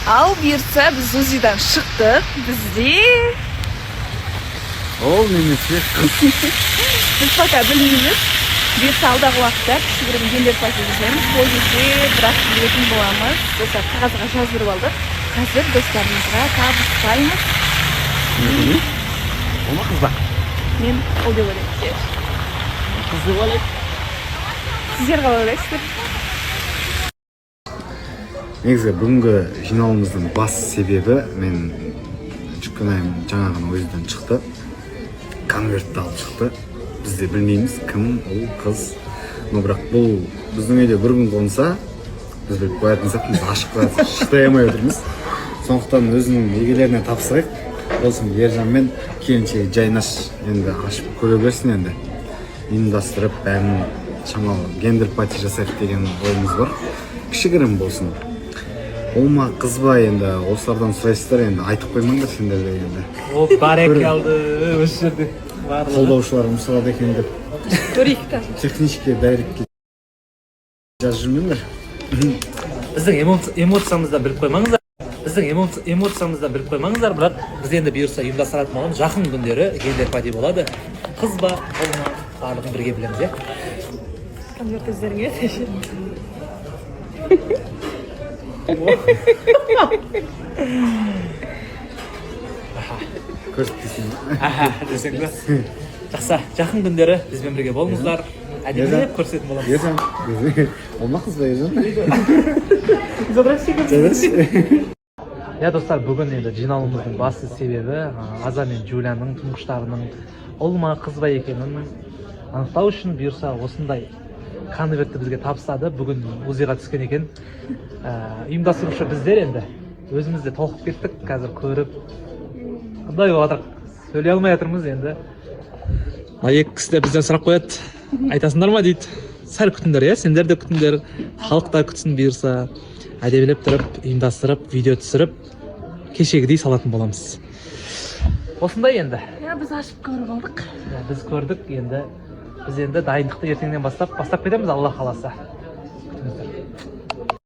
Ал бұйыртса біз УЗИдан шықтық. Бізде... Ол немесе Біз пока білмейміз. Бұйыртса алдағы уақытта кішігірім гендер пати жасаймыз. Ол кезде бірақ білетін боламыз. Достар, қағазға жаздырып алдық. Қазір достарымызға табыстаймыз. Ол ма қыз ба? Мен ол деп ойлаймын. Қыз деп ойлайды. Сіздер қалай ойлайсыздар? Негізі бүгінгі жиналуымыздың бас себебі мен жүкінайым жаңағын өзіден шықты. Конвертті алып шықты. Біз де білмейміз кім, ол қыз. Но бірақ бұл біздің үйде бір күн қонса, біз біліп қоятын сияқтымыз, ашық қоятын, шықтай алмай отырмыз. Сондықтан өзінің егелеріне тапсырайық. Болсын Ержан мен келіншегі Жайнаш енді ашып көре берсін енді. Ұйымдастырып, бәрін шамалы гендер пати жасайық деген ойымыз бар. Кішігірім болсын. Ол ма қыз ба енді, осылардан сұрайсыздар енді, айтып қоймаңдар сендер де енді. О, барекалды, осы жерде барлығы. Қолдаушыларым сұрады екен деп. Көрейік та. Техничке дайректке жазып жүрмеңдер. Біздің эмоциямыздан біліп қоймаңыздар. Бірақ біз енді бұйырса ұйымдастыратын боламыз. Жақын күндері гендер пати болады. Қыз ба, ұл ма, барлығын бірге білеміз, иә? Конверт өздеріңе тәші. Көрсетпейсің ба? Десең бе? Жақсы, жақын күндері бізбен бірге болыңыздар. Әдемілеп көрсететін боламыз. Ержан, ол ма қыз ба Ержан? Я достар, бүгін енді жиналуымыздың басты себебі Аза мен Джулияның тұңғыштарының ұл ма қыз ба екенін анықтау үшін бұйырса осындай конвертті бізге табыстады. Бүгін УЗИға түскен екен. Ұйымдастырушы біздер енді өзімізде толқып кеттік, қазір көріп қандай болатыр, сөйлей алмай жатырмыз енді. Екі кісі де бізден сұрақ қояды, айтасыңдар ма дейді. Сәл күтіңдер, иә, сендер де күтіңдер, халық та күтсін бұйырса. Әдемілеп тұрып, ұйымдастырып, видео түсіріп, кешегідей салатын боламыз. Осындай енді. Біз ашып көріп алдық. Біз көрдік, енді біз енді дайындықты ертеңнен бастап кетеміз, Алла қаласа.